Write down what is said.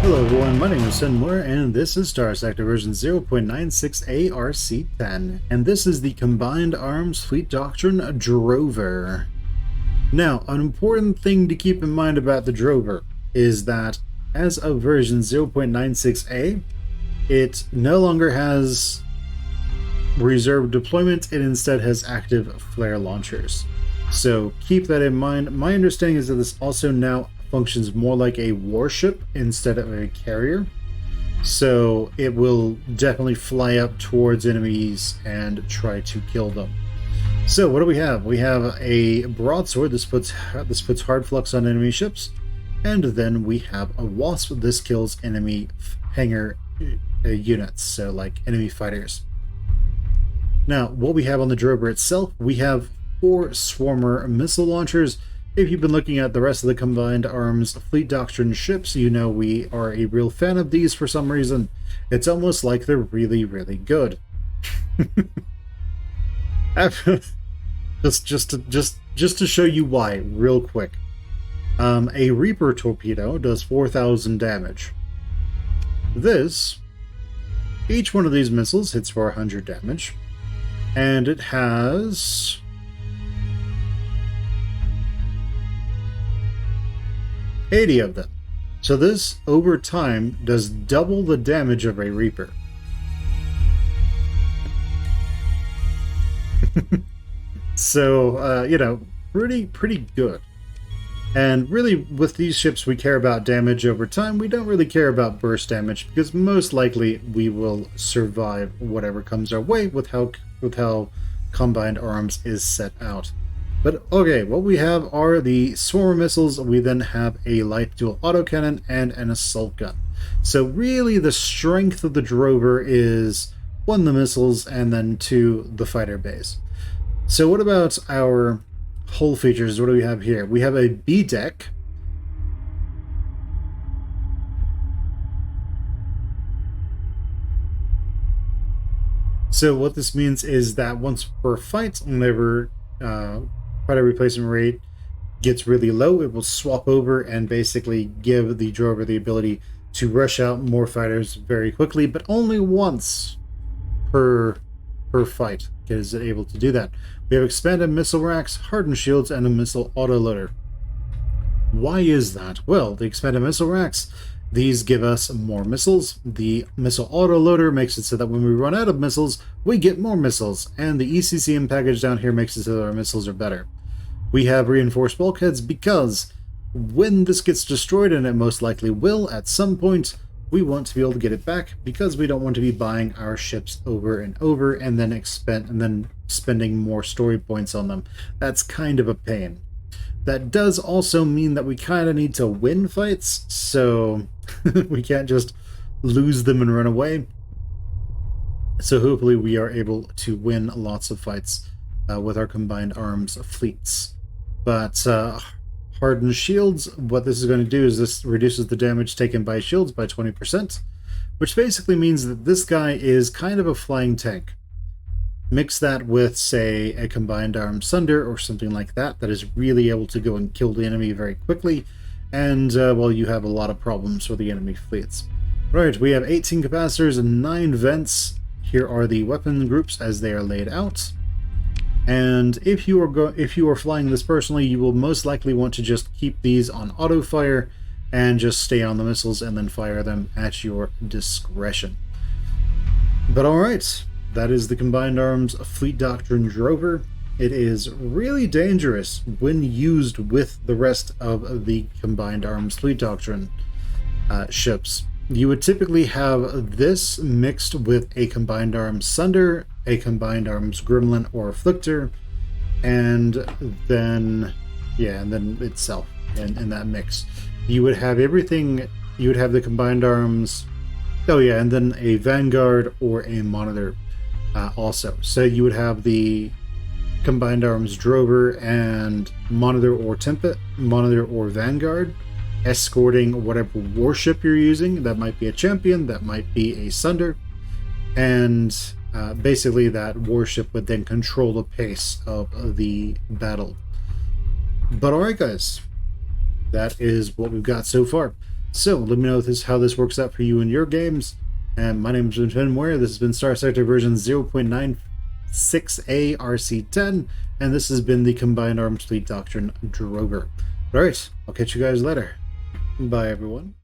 Hello everyone, my name is Muir, and this is Starsector version 0.96a-RC10, and this is the Combined Arms Fleet Doctrine Drover. Now, an important thing to keep in mind about the Drover is that as of version 0.96a, it no longer has reserved deployment, it instead has active flare launchers. So keep that in mind. My understanding is that this also now functions more like a warship instead of a carrier, so it will definitely fly up towards enemies and try to kill them. So what do we have? We have a broadsword. This puts hard flux on enemy ships, and then we have a wasp. This kills enemy hangar units, so like enemy fighters. Now what we have on the Drover itself, we have 4 swarmer missile launchers. If you've been looking at the rest of the Combined Arms Fleet Doctrine ships, you know we are a real fan of these for some reason. It's almost like they're really, really good. just to show you why, real quick. A Reaper torpedo does 4,000 damage. Each one of these missiles hits for 100 damage, and it has 80 of them. So this, over time, does double the damage of a Reaper. So, you know, pretty good. And really, with these ships, we care about damage over time. We don't really care about burst damage, because most likely we will survive whatever comes our way with how Combined Arms is set out. But okay, what we have are the swarmer missiles. We then have a light dual autocannon and an assault gun. So really the strength of the Drover is 1, the missiles, and then 2, the fighter base. So what about our hull features? What do we have here? We have a B deck. So what this means is that once per fight, whenever fighter replacement rate gets really low, it will swap over and basically give the Drover the ability to rush out more fighters very quickly, but only once per fight is it able to do that. We have expanded missile racks, hardened shields, and a missile autoloader. Why is that? Well, the expanded missile racks, these give us more missiles. The missile autoloader makes it so that when we run out of missiles, we get more missiles, and the ECCM package down here makes it so that our missiles are better. We have reinforced bulkheads because when this gets destroyed, and it most likely will at some point, we want to be able to get it back, because we don't want to be buying our ships over and over and then spending more story points on them. That's kind of a pain. That does also mean that we kind of need to win fights, so we can't just lose them and run away. So hopefully we are able to win lots of fights with our Combined Arms fleets. But hardened shields, what this is going to do is this reduces the damage taken by shields by 20%, which basically means that this guy is kind of a flying tank. Mix that with, say, a Combined Arms Sunder or something like that is really able to go and kill the enemy very quickly, and, well, you have a lot of problems for the enemy fleets. Right, we have 18 capacitors and 9 vents. Here are the weapon groups as they are laid out. And if you are flying this personally, you will most likely want to just keep these on auto fire and just stay on the missiles and then fire them at your discretion. But alright, that is the Combined Arms Fleet Doctrine Drover. It is really dangerous when used with the rest of the Combined Arms Fleet Doctrine ships. You would typically have this mixed with a Combined Arms Sunder, a Combined Arms Gremlin or Afflictor, and then itself in that mix. You would have everything. You would have the Combined Arms, and then a Vanguard or a Monitor also. So you would have the Combined Arms Drover and Monitor or Vanguard escorting whatever warship you're using. That might be a Champion, that might be a Sunder, and basically that warship would then control the pace of the battle. But alright guys, that is what we've got so far. So let me know how this works out for you in your games. And my name is Muir. This has been Starsector version 0.96a-RC10, and this has been the Combined Arms Fleet Doctrine Droger. Alright, I'll catch you guys later. Bye, everyone.